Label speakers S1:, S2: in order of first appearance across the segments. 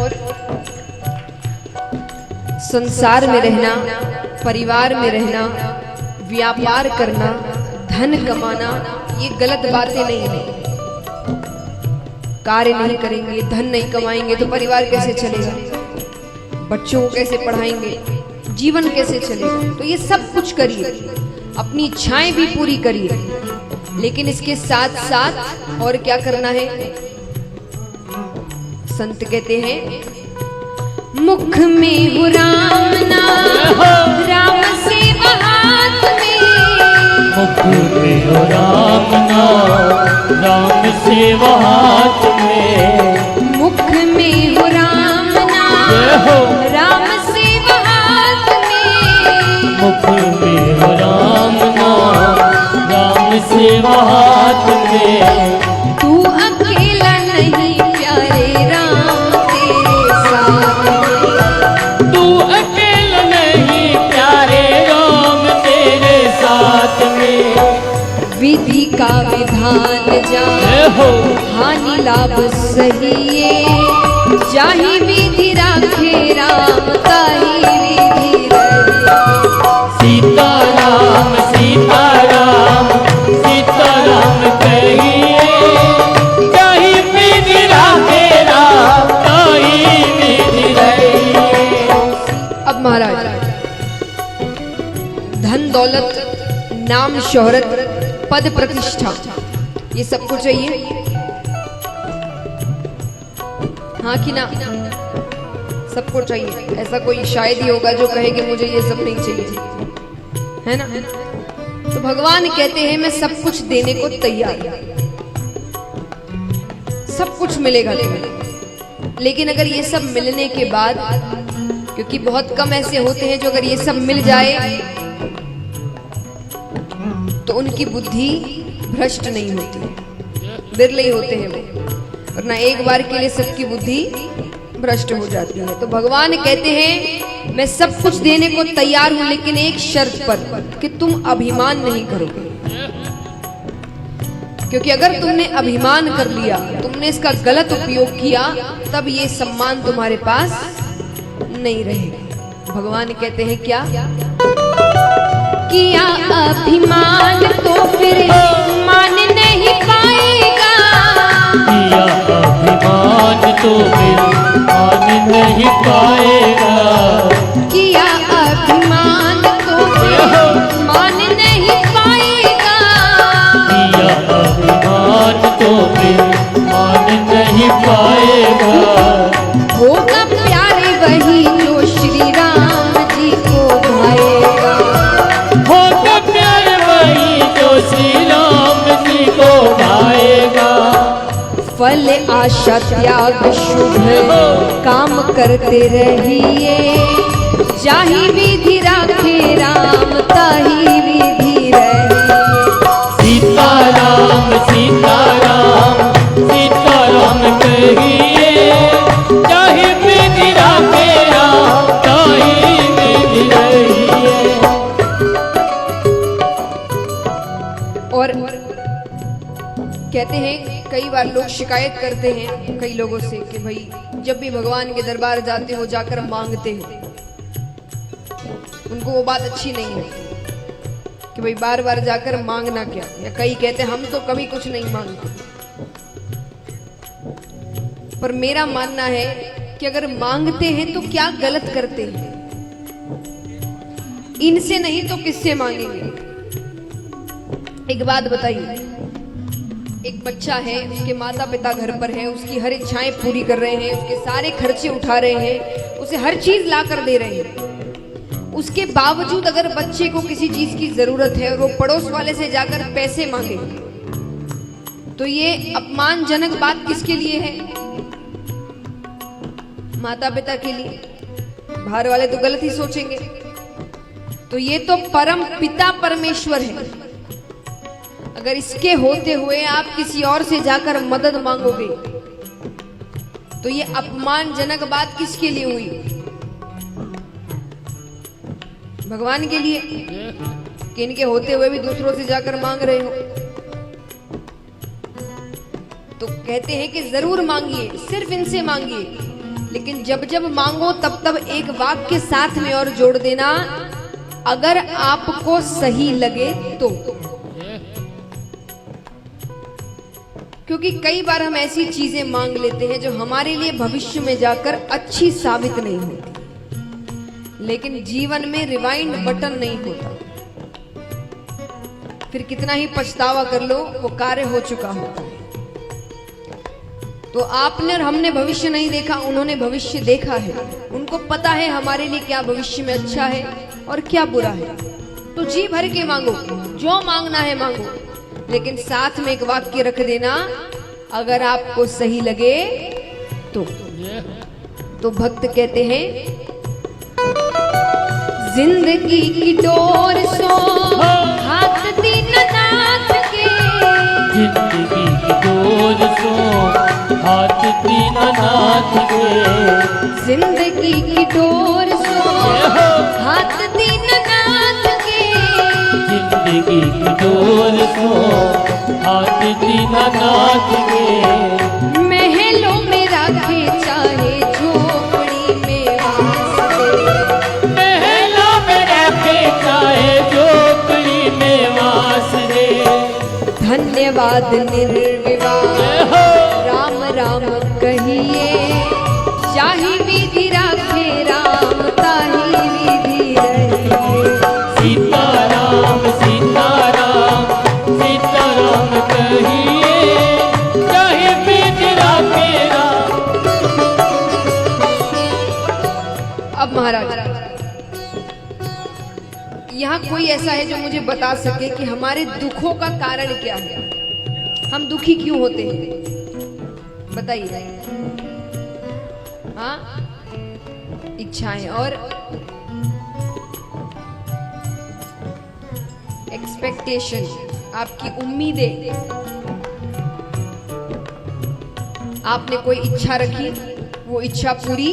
S1: और संसार में रहना, परिवार में रहना, व्यापार करना, धन कमाना, ये गलत बातें नहीं है। कार्य नहीं करेंगे, धन नहीं कमाएंगे तो परिवार कैसे चलेगा, बच्चों को कैसे पढ़ाएंगे, जीवन कैसे चलेगा। तो ये सब कुछ करिए, अपनी इच्छाएं भी पूरी करिए, लेकिन इसके साथ साथ और क्या करना है। संत कहते हैं मुख में हो राम नाम, राम सेवा हाथ में।
S2: मुख में हो राम नाम, राम सेवा हाथ में।
S1: मुख में हो राम नाम, राम सेवा हाथ में।
S2: मुख में हो राम नाम, राम सेवा हाथ में।
S1: तू अकेला नहीं प्यारे राम तेरे साथ में।
S2: तू अकेला नहीं प्यारे राम तेरे साथ में।
S1: विधि का विधान जान, हानि लाभ सहिए। जाहि विधि राखे राम, ताहि विधि रहिए।
S2: सीताराम सीताराम सीताराम कहिए। जाहि विधि राखे राम, ताहि विधि रहिए।
S1: अब महाराज, धन दौलत, नाम शोहरत, पद प्रतिष्ठा, ये सब कुछ चाहिए, हाँ कि ना? सबको चाहिए। ऐसा कोई शायद ही होगा जो कहे कि मुझे ये सब नहीं चाहिए, है ना? तो भगवान कहते हैं मैं सब कुछ देने को तैयार हूं, सब कुछ मिलेगा तुम्हें। लेकिन अगर ये सब मिलने के बाद, क्योंकि बहुत कम ऐसे होते हैं जो अगर ये सब मिल जाए तो उनकी बुद्धि भ्रष्ट नहीं होती, बिरले ही होते हैं वो, वरना एक बार के लिए सबकी बुद्धि भ्रष्ट हो जाती है। तो भगवान कहते हैं मैं सब कुछ देने को तैयार हूं, लेकिन एक शर्त पर, कि तुम अभिमान नहीं करोगे। क्योंकि अगर तुमने अभिमान कर लिया, तुमने इसका गलत उपयोग किया, तब ये सम्मान तुम्हारे पास नहीं रहेगा। भगवान कहते हैं क्या? किया अभिमान तो फिर मान नहीं पाएगा।
S2: किया अभिमान तो फिर मान नहीं पाएगा।
S1: किया अभिमान तो फिर मान नहीं पाएगा।
S2: किया अभिमान तो फिर मान नहीं पाएगा।
S1: होगा प्यारे वही जो श्री राम जी को भाएगा।
S2: होगा प्यारे वही जो श्री राम जी को भाएगा।
S1: फल आशा त्याग शुभ काम करते रहिए। जाहि विधि राखे राम, ताहि विधि रहिए।
S2: सीताराम सीताराम सीताराम कहिए। जाहि विधि राखे राम, ताहि विधि रहिए।
S1: और कहते हैं कई बार लोग शिकायत करते हैं कई लोगों से कि भाई जब भी भगवान के दरबार जाते हो जाकर मांगते हो, उनको वो बात अच्छी नहीं लगती कि भाई बार बार जाकर मांगना क्या। या कई कहते हैं हम तो कभी कुछ नहीं मांगते। पर मेरा मानना है कि अगर मांगते हैं तो क्या गलत करते हैं? इनसे नहीं तो किससे मांगेंगे? एक बात बताइए, एक बच्चा है, उसके माता पिता घर पर है, उसकी हर इच्छाएं पूरी कर रहे हैं, उसके सारे खर्चे उठा रहे हैं, उसे हर चीज ला कर दे रहे हैं। उसके बावजूद अगर बच्चे को किसी चीज की जरूरत है और वो पड़ोस वाले से जाकर पैसे मांगे, तो ये अपमानजनक बात किसके लिए है? माता पिता के लिए। बाहर वाले तो गलत ही सोचेंगे। तो ये तो परम पिता परमेश्वर है। अगर इसके होते हुए आप किसी और से जाकर मदद मांगोगे तो ये अपमानजनक बात किसके लिए हुई? भगवान के लिए, कि इनके होते हुए भी दूसरों से जाकर मांग रहे हो। तो कहते हैं कि जरूर मांगिए, सिर्फ इनसे मांगिए, लेकिन जब जब मांगो तब तब एक वाक्य साथ में और जोड़ देना, अगर आपको सही लगे तो। क्योंकि कई बार हम ऐसी चीजें मांग लेते हैं जो हमारे लिए भविष्य में जाकर अच्छी साबित नहीं होती, लेकिन जीवन में रिवाइंड बटन नहीं होता, फिर कितना ही पछतावा कर लो वो कार्य हो चुका होता है। तो आपने और हमने भविष्य नहीं देखा, उन्होंने भविष्य देखा है, उनको पता है हमारे लिए क्या भविष्य में अच्छा है और क्या बुरा है। तो जी भर के मांगो, जो मांगना है मांगो, लेकिन साथ में एक वाक्य रख देना, अगर आपको सही लगे तो। तो भक्त कहते हैं, जिंदगी की डोर सो हाथ दीननाथ के,
S2: जिंदगी की डोर सो हाथ दीननाथ के,
S1: जिंदगी की डोर सो हाथ दीननाथ के,
S2: जिंदगी की डोर सो हाथ दीननाथ के,
S1: महलों में रखे चाहे झोपड़ी में वास दे,
S2: महलों में रखे चाहे झोपड़ी में वास दे।
S1: धन्यवाद निर्विवाद राम राम कहिए, चाहे विधि राखे राम ताही विधि रहिए।
S2: सीताराम सीताराम सीताराम कहिए, चाहे विधि राखे राम।
S1: अब महाराज, यहाँ कोई ऐसा है जो मुझे बता सके कि हमारे दुखों का कारण क्या है, हम दुखी क्यों होते हैं? बताइए। हाँ, इच्छाएं और एक्सपेक्टेशन, आपकी उम्मीदें। आपने कोई इच्छा रखी, वो इच्छा पूरी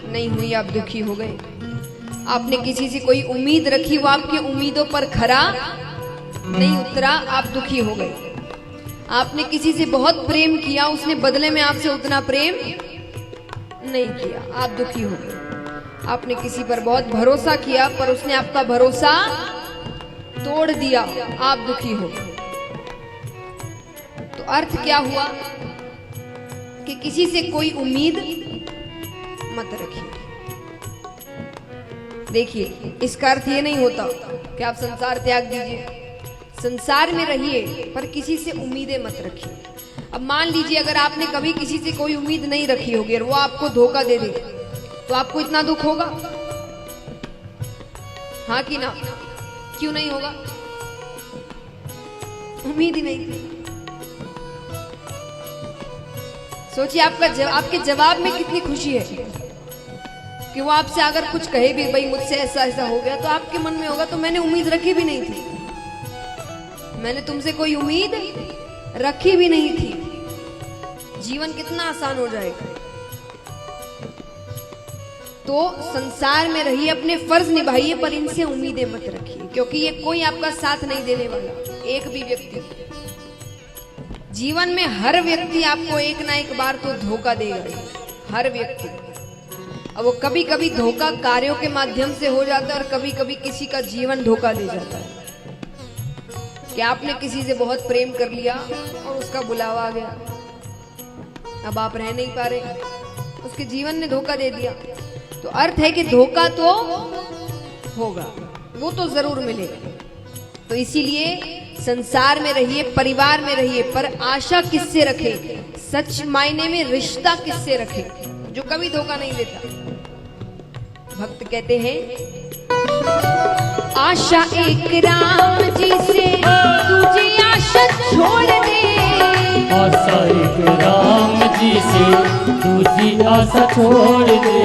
S1: नहीं हुई, आप दुखी हो गए। आपने किसी से कोई उम्मीद रखी, वो आपकी उम्मीदों पर खरा नहीं उतरा, आप दुखी हो गए। आपने किसी से बहुत प्रेम किया, उसने बदले में आपसे उतना प्रेम नहीं किया, आप दुखी हो गए। आपने किसी पर बहुत भरोसा किया, पर उसने आपका भरोसा तोड़ दिया, आप दुखी हो गए। तो अर्थ क्या हुआ कि किसी से कोई उम्मीद मत रखिए। देखिए, इसका अर्थ ये नहीं होता कि आप संसार त्याग दीजिए, संसार में रहिए, पर किसी से उम्मीदें मत रखिए। अब मान लीजिए अगर आपने कभी किसी से कोई उम्मीद नहीं रखी होगी और वो आपको धोखा दे दे, तो आपको इतना दुख होगा? हाँ कि ना? क्यों नहीं होगा? उम्मीद ही नहीं थी। सोचिए आपके जवाब में कितनी खुशी है कि वो आपसे अगर कुछ कहे भी, भाई मुझसे ऐसा ऐसा हो गया, तो आपके मन में होगा तो मैंने उम्मीद रखी भी नहीं थी, मैंने तुमसे कोई उम्मीद रखी भी नहीं थी। जीवन कितना आसान हो जाएगा। तो संसार में रहिए, अपने फर्ज निभाइए, पर इनसे उम्मीदें मत रखिए, क्योंकि ये कोई आपका साथ नहीं देने वाला, एक भी व्यक्ति। जीवन में हर व्यक्ति आपको एक ना एक बार तो धोखा देगा, हर व्यक्ति। अब वो कभी कभी धोखा कार्यों के माध्यम से हो जाता है और कभी कभी किसी का जीवन धोखा दे जाता है। कि आपने किसी से बहुत प्रेम कर लिया और उसका बुलावा आ गया, अब आप रह नहीं पा रहे, उसके जीवन ने धोखा दे दिया। तो अर्थ है कि धोखा तो होगा, वो तो जरूर मिलेगा। तो इसीलिए संसार में रहिए, परिवार में रहिए, पर आशा किससे रखे? सच मायने में रिश्ता किससे रखे, जो कभी धोखा नहीं देता। भक्त कहते हैं, आशा एक राम जी से तुझे आशा छोड़ दे,
S2: आशा एक राम जी से तुझी आशा छोड़ दे,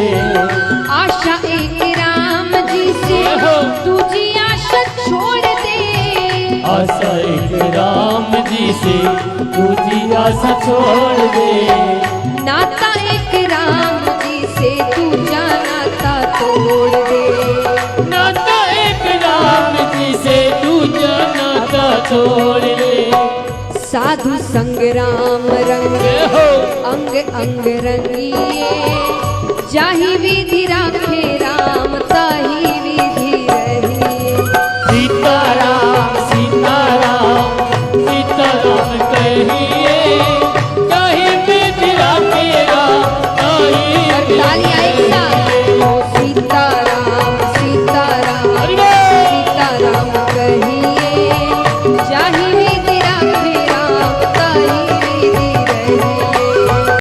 S1: आशा एक राम जी से तुझी आशा छोड़ दे,
S2: आशा एक राम जी से तुझी आशा छोड़ दे,
S1: नाता एक राम जी से तू नाता तोड़ दे,
S2: नाता एक राम जी से तू नाता छोड़ दे।
S1: साधु संग राम रंग अंग अंग रंगिए, जाहि विधि राखे